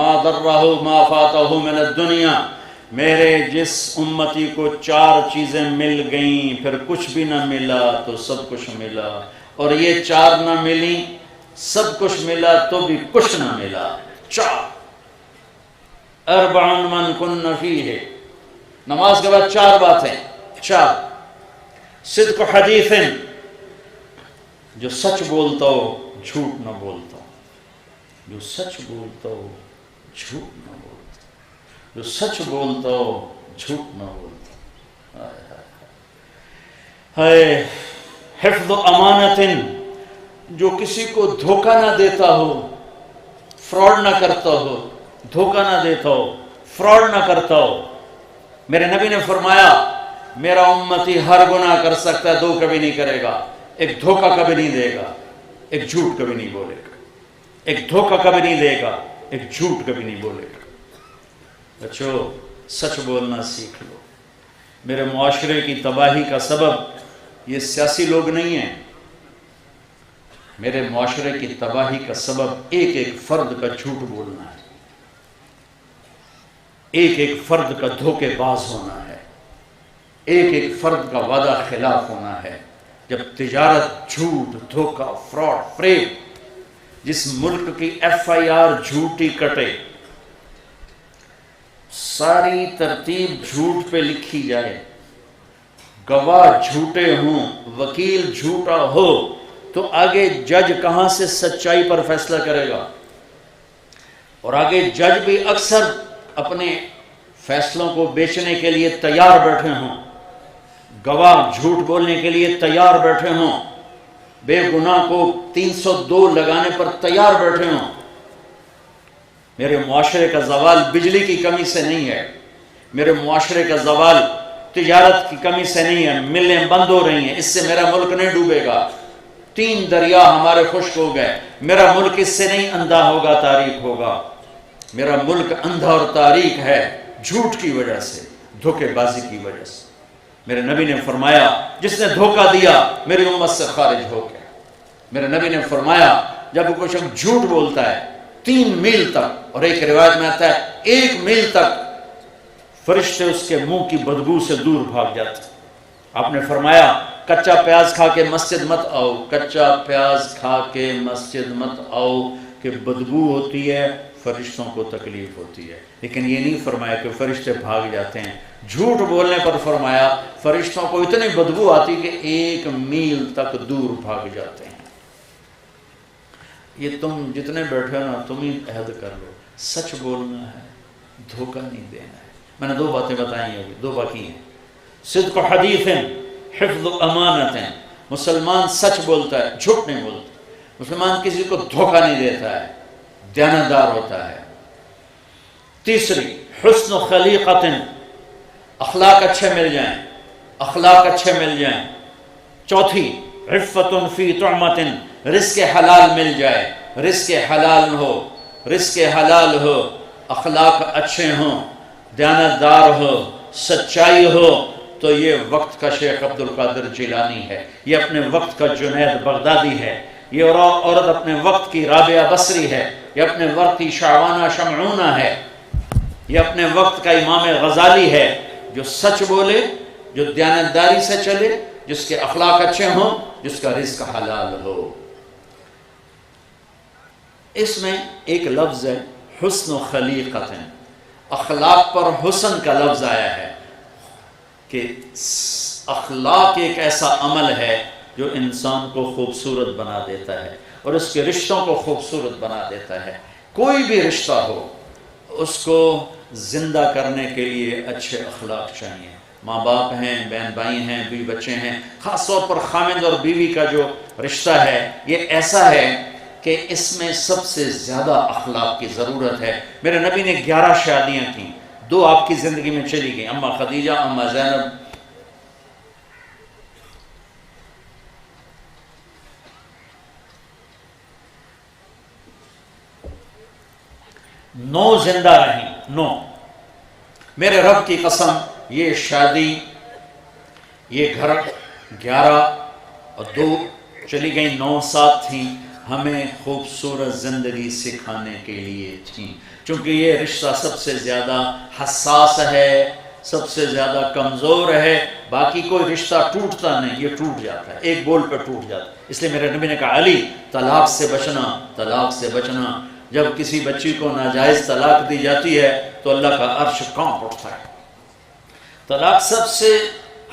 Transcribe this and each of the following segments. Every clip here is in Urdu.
ما ضرہ ما فاتہ من الدنیا، میرے جس امتی کو 4 چیزیں مل گئیں پھر کچھ بھی نہ ملا تو سب کچھ ملا، اور یہ 4 نہ ملی سب کچھ ملا تو بھی کچھ نہ ملا۔ 4 اربع من کن فیہ، نماز کے بعد 4 باتیں۔ 4 صدق حدیث، جو سچ بولتا ہو جھوٹ نہ بولتا، جو سچ بولتا ہو جھوٹ نہ بولتا، جو سچ بولتا ہو جھوٹ نہ بولتا۔ ہائے حفظ امانت، جو کسی کو دھوکہ نہ دیتا ہو، فراڈ نہ کرتا ہو، دھوکہ نہ دیتا ہو، فراڈ نہ کرتا ہو۔ میرے نبی نے فرمایا میرا امتی ہر گناہ کر سکتا ہے، 2 کبھی نہیں کرے گا، ایک دھوکہ کبھی نہیں دے گا، ایک جھوٹ کبھی نہیں بولے گا، ایک دھوکہ کبھی نہیں دے گا، ایک جھوٹ کبھی نہیں بولے گا۔ بچو سچ بولنا سیکھ لو۔ میرے معاشرے کی تباہی کا سبب یہ سیاسی لوگ نہیں ہیں، میرے معاشرے کی تباہی کا سبب ایک ایک فرد کا جھوٹ بولنا ہے، ایک ایک فرد کا دھوکے باز ہونا ہے، ایک ایک فرد کا وعدہ خلاف ہونا ہے۔ جب تجارت جھوٹ، دھوکہ، فراڈ، فریب، جس ملک کی FIR جھوٹی کٹے، ساری ترتیب جھوٹ پہ لکھی جائے، گواہ جھوٹے ہوں، وکیل جھوٹا ہو، تو آگے جج کہاں سے سچائی پر فیصلہ کرے گا؟ اور آگے جج بھی اکثر اپنے فیصلوں کو بیچنے کے لیے تیار بیٹھے ہوں، گواہ جھوٹ بولنے کے لیے تیار بیٹھے ہوں، بے گناہ کو 302 لگانے پر تیار بیٹھے ہوں۔ میرے معاشرے کا زوال بجلی کی کمی سے نہیں ہے، میرے معاشرے کا زوال تجارت کی کمی سے نہیں ہے، ملیں بند ہو رہی ہیں، اس سے میرا ملک نہیں ڈوبے گا۔ 3 دریا ہمارے خشک ہو گئے، میرا ملک اس سے نہیں اندھا ہوگا، تاریک ہوگا۔ میرا ملک اندھا اور تاریک ہے جھوٹ کی وجہ سے، دھوکے بازی کی وجہ سے۔ میرے نبی نے فرمایا جس نے دھوکہ دیا میری امت سے خارج ہو گیا۔ میرے نبی نے فرمایا جب کوئی شخص جھوٹ بولتا ہے 3 میل تک، اور ایک روایت میں آتا ہے 1 میل تک، فرشتے اس کے منہ کی بدبو سے دور بھاگ جاتے۔ آپ نے فرمایا کچا پیاز کھا کے مسجد مت آؤ، کچا پیاز کھا کے مسجد مت آؤ کہ بدبو ہوتی ہے، فرشتوں کو تکلیف ہوتی ہے۔ لیکن یہ نہیں فرمایا کہ فرشتے بھاگ جاتے ہیں، جھوٹ بولنے پر فرمایا فرشتوں کو اتنی بدبو آتی کہ 1 میل تک دور بھاگ جاتے ہیں۔ یہ تم جتنے بیٹھے ہو نا، تم ہی عہد کر لو، سچ بولنا ہے، دھوکہ نہیں دینا ہے۔ میں نے 2 باتیں بتائی ہیں، ابھی 2 باقی ہیں۔ صدق حدیث، حفظ امانت، مسلمان سچ بولتا ہے، جھوٹ نہیں بولتا، مسلمان کسی کو دھوکہ نہیں دیتا ہے، دیانتدار ہوتا ہے۔ تیسری حسن خلیقت، اخلاق اچھے مل جائیں، اخلاق اچھے مل جائیں۔ چوتھی عفت فی طعمت، رزق حلال مل جائے، رزق حلال ہو، رزق حلال ہو، اخلاق اچھے ہوں، دیانتدار ہو، سچائی ہو، تو یہ وقت کا شیخ عبد القادر جیلانی ہے، یہ اپنے وقت کا جنید بغدادی ہے، یہ عورت اپنے وقت کی رابعہ بصری ہے، یہ اپنے وقت کی شعبانہ شمعونہ ہے، یہ اپنے وقت کا امام غزالی ہے، جو سچ بولے، جو دیانتداری سے چلے، جس کے اخلاق اچھے ہوں، جس کا رزق حلال ہو۔ اس میں ایک لفظ ہے حسن خلیقت، اخلاق پر حسن کا لفظ آیا ہے کہ اخلاق ایک ایسا عمل ہے جو انسان کو خوبصورت بنا دیتا ہے اور اس کے رشتوں کو خوبصورت بنا دیتا ہے۔ کوئی بھی رشتہ ہو، اس کو زندہ کرنے کے لیے اچھے اخلاق چاہیے۔ ماں باپ ہیں، بہن بھائی ہیں، بیوی بچے ہیں، خاص طور پر خامند اور بیوی کا جو رشتہ ہے یہ ایسا ہے کہ اس میں سب سے زیادہ اخلاق کی ضرورت ہے۔ میرے نبی نے 11 شادیاں کی، 2 آپ کی زندگی میں چلی گئیں، اما خدیجہ، اما زینب۔ 9 زندہ رہیں، 9۔ میرے رب کی قسم، یہ شادی، یہ گھر 11 اور 2 چلی گئیں، 9 ساتھ تھیں۔ ہمیں خوبصورت زندگی سکھانے کے لیے تھیں، چونکہ یہ رشتہ سب سے زیادہ حساس ہے، سب سے زیادہ کمزور ہے۔ باقی کوئی رشتہ ٹوٹتا نہیں، یہ ٹوٹ جاتا ہے، ایک بول پہ ٹوٹ جاتا ہے۔ اس لیے میرے نبی نے کہا علی طلاق سے بچنا، طلاق سے بچنا۔ جب کسی بچی کو ناجائز طلاق دی جاتی ہے تو اللہ کا عرش کانپ اٹھتا ہے۔ طلاق سب سے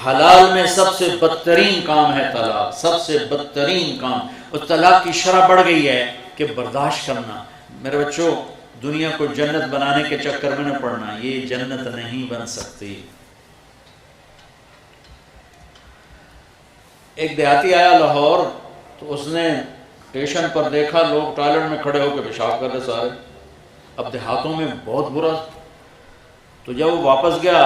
حلال میں سب سے بدترین کام ہے، طلاق سب سے بدترین کام، اور طلاق کی شرح بڑھ گئی ہے کہ برداشت کرنا۔ میرے بچوں، دنیا کو جنت بنانے کے چکر میں نہ پڑنا، یہ جنت نہیں بن سکتی۔ ایک دیہاتی آیا لاہور، تو اس نے اسٹیشن پر دیکھا لوگ ٹوائلٹ میں کھڑے ہو کے پیشاب کر رہے سارے۔ اب دیہاتوں میں بہت برا، تو جب وہ واپس گیا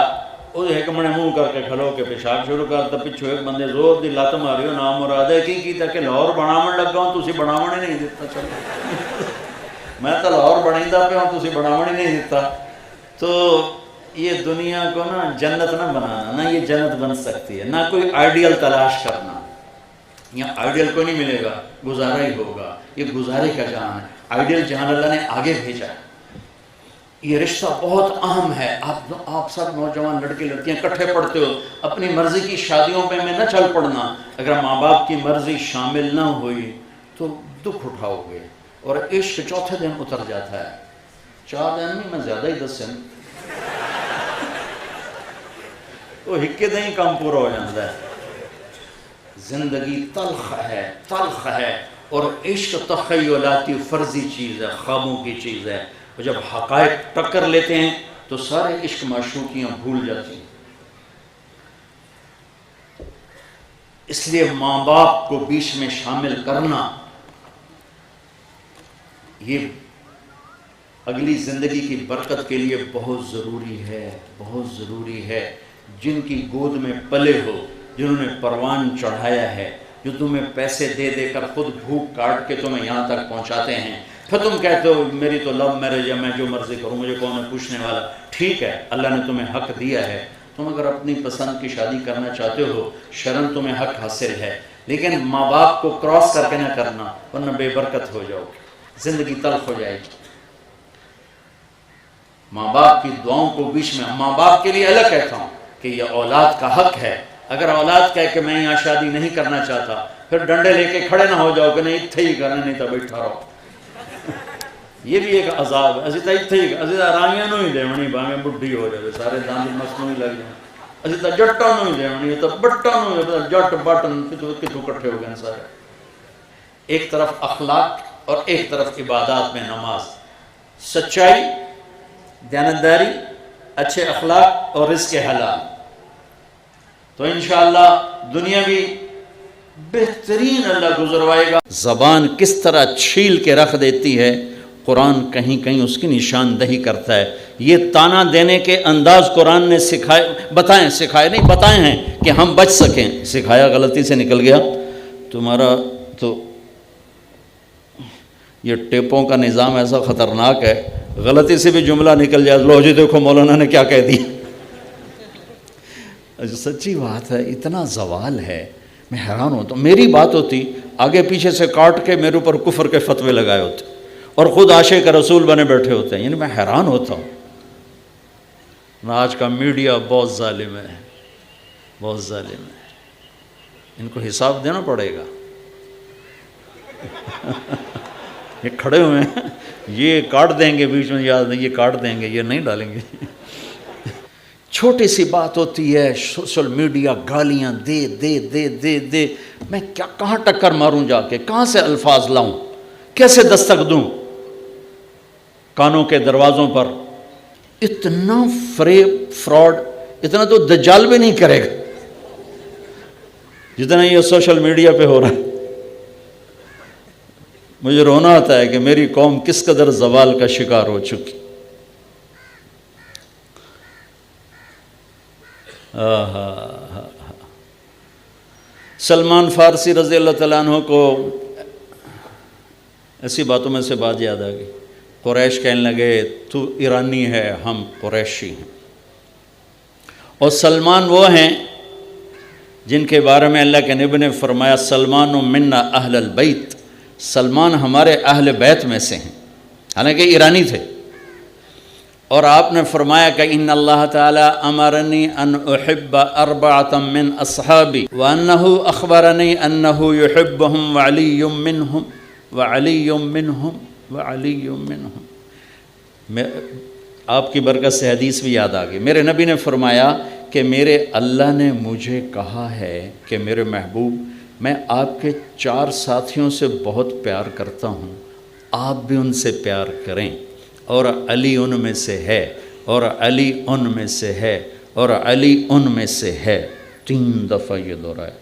وہ ایک منے منہ کر کے کھلو کے پیشاب شروع کرتا، پچھو ایک بندے زور دی لات ماری نام مراد ہے کی کہ لاہور بناون لگا ہوں، تسی بناون ہی نہیں دیتا۔ چلو میں تو لاہور بنائیدا پہ ہوں، تسی بناون ہی نہیں دیتا۔ تو یہ دنیا کو نا جنت نہ بنانا، نہ یہ جنت بن سکتی ہے، نہ کوئی آئیڈیل تلاش کرنا۔ یہاں آئیڈیل کو نہیں ملے گا، گزارا ہی ہوگا، یہ گزارے کا جہان ہے۔ آئیڈیل جہان اللہ نے آگے بھیجا ہے۔ یہ رشتہ بہت اہم ہے۔ آپ سب نوجوان لڑکے لڑکیاں کٹھے پڑھتے ہو، اپنی مرضی کی شادیوں پہ میں نہ چل پڑنا۔ اگر ماں باپ کی مرضی شامل نہ ہوئی تو دکھ اٹھاؤ گے، اور عشق چوتھے دن اتر جاتا ہے۔ 4 دن نہیں، میں زیادہ ہی 10 دن، وہ ہکے دیں کام پورا ہو جاتا ہے۔ زندگی تلخ ہے، تلخ ہے، اور عشق تخیلاتی فرضی چیز ہے، خوابوں کی چیز ہے، اور جب حقائق ٹکر لیتے ہیں تو سارے عشق معشوقیاں بھول جاتی ہیں۔ اس لیے ماں باپ کو بیچ میں شامل کرنا یہ اگلی زندگی کی برکت کے لیے بہت ضروری ہے، بہت ضروری ہے۔ جن کی گود میں پلے ہو، جنہوں نے پروان چڑھایا ہے، جو تمہیں پیسے دے دے کر خود بھوک کاٹ کے تمہیں یہاں تک پہنچاتے ہیں، پھر تم کہتے ہو میری تو لو میرج ہے، میں جو مرضی کروں، مجھے کون ہے پوچھنے والا۔ ٹھیک ہے، اللہ نے تمہیں حق دیا ہے، تم اگر اپنی پسند کی شادی کرنا چاہتے ہو، شرن تمہیں حق حاصل ہے، لیکن ماں باپ کو کراس کر کے نہ کرنا، ورنہ بے برکت ہو جاؤ گے، زندگی تلخ ہو جائے گی۔ ماں باپ کی دعاؤں کو بیچ میں، ماں باپ کے لیے الگ کہتا ہوں کہ یہ اولاد کا حق ہے۔ اگر اولاد کہے کہ میں یہاں شادی نہیں کرنا چاہتا، پھر ڈنڈے لے کے کھڑے نہ ہو جاؤ کہ نہیں اتھے ہی کرنا، نہیں تو بیٹھا رہو۔ یہ بھی ایک عذاب ہے۔ اسی تو اتھے ہی، اسی تو آرامیاں نو ہی دیونی، باہیں بڈھی ہو جائے، سارے داند مصنوعی لگ جائیں، اسی تو جٹاں نو ہی دیونی، تو بٹاں نو ہی، جٹ بٹن کتوں کٹھے ہو گئے سارے۔ ایک طرف اخلاق اور ایک طرف عبادات میں نماز، سچائی، دیانتداری، اچھے اخلاق اور رزق حلال، تو انشاءاللہ دنیا بھی بہترین اللہ گزروائے گا۔ زبان کس طرح چھیل کے رکھ دیتی ہے، قرآن کہیں کہیں اس کی نشاندہی کرتا ہے۔ یہ تانا دینے کے انداز قرآن نے سکھائے نہیں، بتائے ہیں کہ ہم بچ سکیں۔ سکھایا غلطی سے نکل گیا تمہارا، تو یہ ٹیپوں کا نظام ایسا خطرناک ہے، غلطی سے بھی جملہ نکل جائے، لو جی دیکھو مولانا نے کیا کہہ دی۔ سچی بات ہے، اتنا زوال ہے، میں حیران ہوتا ہوں۔ میری بات ہوتی آگے پیچھے سے کاٹ کے میرے اوپر کفر کے فتوے لگائے ہوتے، اور خود عاشق رسول بنے بیٹھے ہوتے ہیں، یعنی میں حیران ہوتا ہوں۔ آج کا میڈیا بہت ظالم ہے، بہت ظالم ہے، ان کو حساب دینا پڑے گا۔ یہ کھڑے ہوئے ہیں، یہ کاٹ دیں گے بیچ میں، یاد نہیں، یہ کاٹ دیں گے، یہ نہیں ڈالیں گے۔ چھوٹی سی بات ہوتی ہے، سوشل میڈیا گالیاں دے دے دے دے دے، میں کہاں ٹکر ماروں جا کے، کہاں سے الفاظ لاؤں، کیسے دستک دوں کانوں کے دروازوں پر۔ اتنا فریب فراڈ، اتنا تو دجال بھی نہیں کرے گا جتنا یہ سوشل میڈیا پہ ہو رہا ہے۔ مجھے رونا آتا ہے کہ میری قوم کس قدر زوال کا شکار ہو چکی۔ سلمان فارسی رضی اللہ تعالیٰ عنہ کو ایسی باتوں میں سے بات یاد آ گئی۔ قریش کہنے لگے تو ایرانی ہے، ہم قریشی ہیں، اور سلمان وہ ہیں جن کے بارے میں اللہ کے نبی نے فرمایا سلمان منا اہل البیت، سلمان ہمارے اہل بیت میں سے ہیں، حالانکہ ایرانی تھے، اور آپ نے فرمایا کہ ان اللہ تعالی امرنی ان احب اربعۃ من اصحابی وانہ اخبرنی انہ یحبہم وعلی منہم وعلی منہم وعلی منہم۔ آپ کی برکت سے حدیث بھی یاد آ گئی، میرے نبی نے فرمایا کہ میرے اللہ نے مجھے کہا ہے کہ میرے محبوب میں آپ کے 4 ساتھیوں سے بہت پیار کرتا ہوں، آپ بھی ان سے پیار کریں، اور علی ان میں سے ہے، اور علی ان میں سے ہے، اور علی ان میں سے ہے۔ 3 دفعہ یہ دہرایا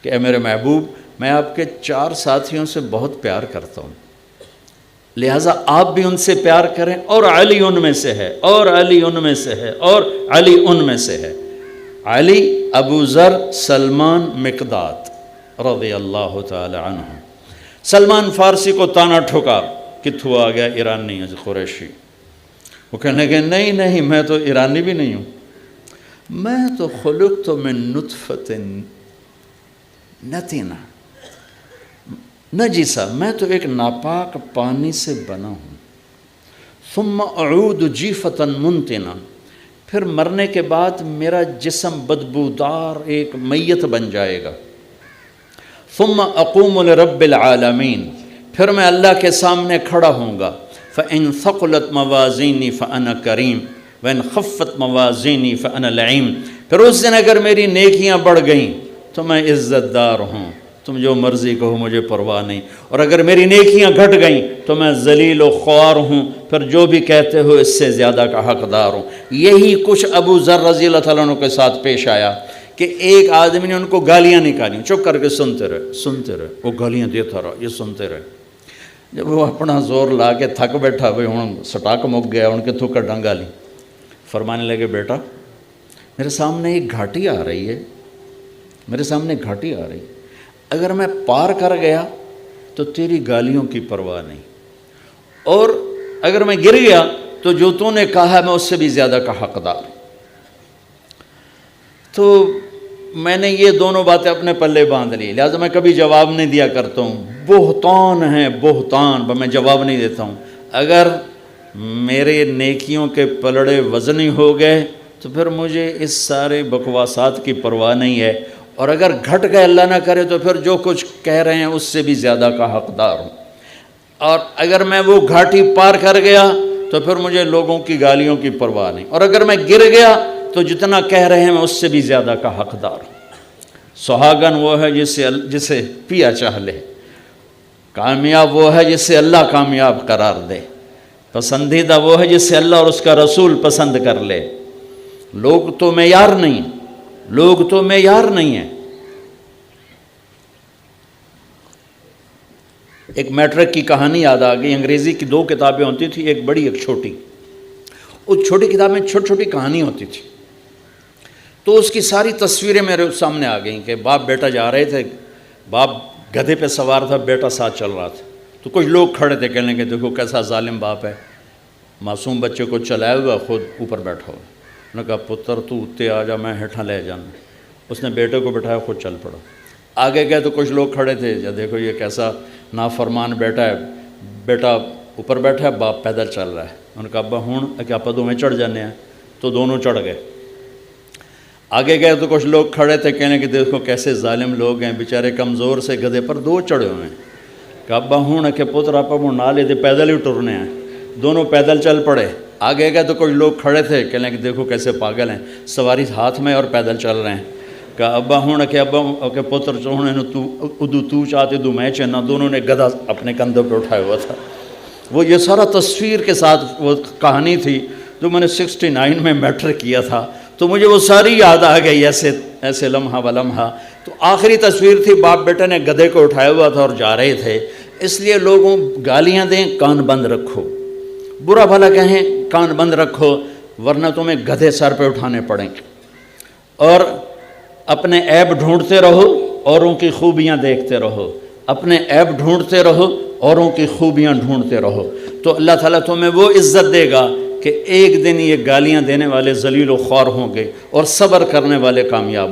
کہ اے میرے محبوب میں آپ کے 4 ساتھیوں سے بہت پیار کرتا ہوں، لہٰذا آپ بھی ان سے پیار کریں، اور علی ان میں سے ہے، اور علی ان میں سے ہے، اور علی ان میں سے ہے۔ علی، ابو ذر، سلمان، مقداد رضی اللہ تعالی عنہ۔ سلمان فارسی کو تانا ٹھوکا، کتھو آ گیا ایرانی قریشی، وہ کہنے لگے نہیں نہیں میں تو ایرانی بھی نہیں ہوں، میں تو خلقت من نطفۃ نتنہ نجسہ، میں تو ایک ناپاک پانی سے بنا ہوں، ثم اعود جیفۃ منتنہ، پھر مرنے کے بعد میرا جسم بدبودار ایک میت بن جائے گا، ثم اقوم لرب العالمین، پھر میں اللہ کے سامنے کھڑا ہوں گا، فإن ثقلت موازینی فأنا کریم وإن خفت موازینی فأنا لعیم، پھر اس دن اگر میری نیکیاں بڑھ گئیں تو میں عزت دار ہوں، تم جو مرضی کہو مجھے پرواہ نہیں، اور اگر میری نیکیاں گھٹ گئیں تو میں ذلیل و خوار ہوں، پھر جو بھی کہتے ہو اس سے زیادہ کا حقدار ہوں۔ یہی کچھ ابو ذر رضی اللہ عنہ کے ساتھ پیش آیا کہ ایک آدمی نے ان کو گالیاں نکالی، چپ کر کے سنتے رہے، وہ گالیاں دیتا رہا، یہ سنتے رہے۔ جب وہ اپنا زور لا کے تھک بیٹھا، بھئی ہوں سٹاک مک گیا، ان کے تھکر ڈنگا لی، فرمانے لگے بیٹا میرے سامنے ایک گھاٹی آ رہی ہے، میرے سامنے گھاٹی آ رہی ہے، اگر میں پار کر گیا تو تیری گالیوں کی پرواہ نہیں، اور اگر میں گر گیا تو جو تو نے کہا ہے میں اس سے بھی زیادہ کا حقدار ہوں۔ تو میں نے یہ دونوں باتیں اپنے پلے باندھ لی، لہٰذا میں کبھی جواب نہیں دیا کرتا ہوں، بہتان ہے بہتان، میں جواب نہیں دیتا ہوں۔ اگر میرے نیکیوں کے پلڑے وزنی ہو گئے تو پھر مجھے اس سارے بکواسات کی پرواہ نہیں ہے، اور اگر گھٹ گئے اللہ نہ کرے تو پھر جو کچھ کہہ رہے ہیں اس سے بھی زیادہ کا حقدار ہوں، اور اگر میں وہ گھاٹی پار کر گیا تو پھر مجھے لوگوں کی گالیوں کی پرواہ نہیں، اور اگر میں گر گیا تو جتنا کہہ رہے ہیں میں اس سے بھی زیادہ کا حقدار ہوں۔ سہاگن وہ ہے جسے پیا چاہ لے، کامیاب وہ ہے جسے اللہ کامیاب قرار دے، پسندیدہ وہ ہے جسے اللہ اور اس کا رسول پسند کر لے۔ لوگ تو معیار نہیں، لوگ تو معیار نہیں ہیں۔ ایک میٹرک کی کہانی یاد آ گئی، انگریزی کی 2 کتابیں ہوتی تھی، ایک بڑی ایک چھوٹی، اس چھوٹی کتاب میں چھوٹی چھوٹی کہانی ہوتی تھی، تو اس کی ساری تصویریں میرے سامنے آ گئیں کہ باپ بیٹا جا رہے تھے، باپ گدھے پہ سوار تھا، بیٹا ساتھ چل رہا تھا، تو کچھ لوگ کھڑے تھے کہنے کہ دیکھو کیسا ظالم باپ ہے، معصوم بچے کو چلائے ہوا خود اوپر بیٹھا ہوا۔ انہوں نے کہا پتر تو اتے آ جا، میں ہیٹھاں لے جانا۔ اس نے بیٹے کو بٹھایا، خود چل پڑا۔ آگے گئے تو کچھ لوگ کھڑے تھے، یا دیکھو یہ کیسا نافرمان بیٹا ہے، بیٹا اوپر بیٹھا ہے، باپ پیدل چل رہا ہے۔ انہوں نے کہا ابا ہوں کہ آپ دونوں چڑھ جانے ہیں، تو دونوں چڑھ گئے۔ آگے گئے تو کچھ لوگ کھڑے تھے کہنے کہ دیکھو کیسے ظالم لوگ ہیں، بیچارے کمزور سے گدھے پر 2 چڑھے ہوئے ہیں۔ کہ ابا ہوں کہ پتر آپ نہ لے دے، پیدل ہی ٹرنے ہیں۔ دونوں پیدل چل پڑے۔ آگے گئے تو کچھ لوگ کھڑے تھے کہنے کہ دیکھو کیسے پاگل ہیں، سواری ہاتھ میں اور پیدل چل رہے ہیں۔ کہا ابا ہوں کہ ابا کہ پتر چوہنے تو چاہتے دو میں چہنا، دونوں نے گدھا اپنے کندھوں پہ اٹھایا ہوا تھا۔ وہ یہ سارا تصویر کے ساتھ وہ کہانی تھی جو میں نے 69 میں میٹرک کیا تھا، تو مجھے وہ ساری یاد آ گئی، ایسے لمحہ بلمحہ۔ تو آخری تصویر تھی، باپ بیٹے نے گدھے کو اٹھایا ہوا تھا اور جا رہے تھے۔ اس لیے لوگوں گالیاں دیں، کان بند رکھو، برا بھلا کہیں کان بند رکھو، ورنہ تمہیں گدھے سر پہ اٹھانے پڑیں گے۔ اور اپنے عیب ڈھونڈتے رہو، اوروں کی خوبیاں دیکھتے رہو، اپنے عیب ڈھونڈتے رہو، اوروں کی خوبیاں ڈھونڈتے رہو، تو اللہ تعالیٰ تمہیں وہ عزت دے گا کہ ایک دن یہ گالیاں دینے والے ذلیل و خوار ہوں گے اور صبر کرنے والے کامیاب۔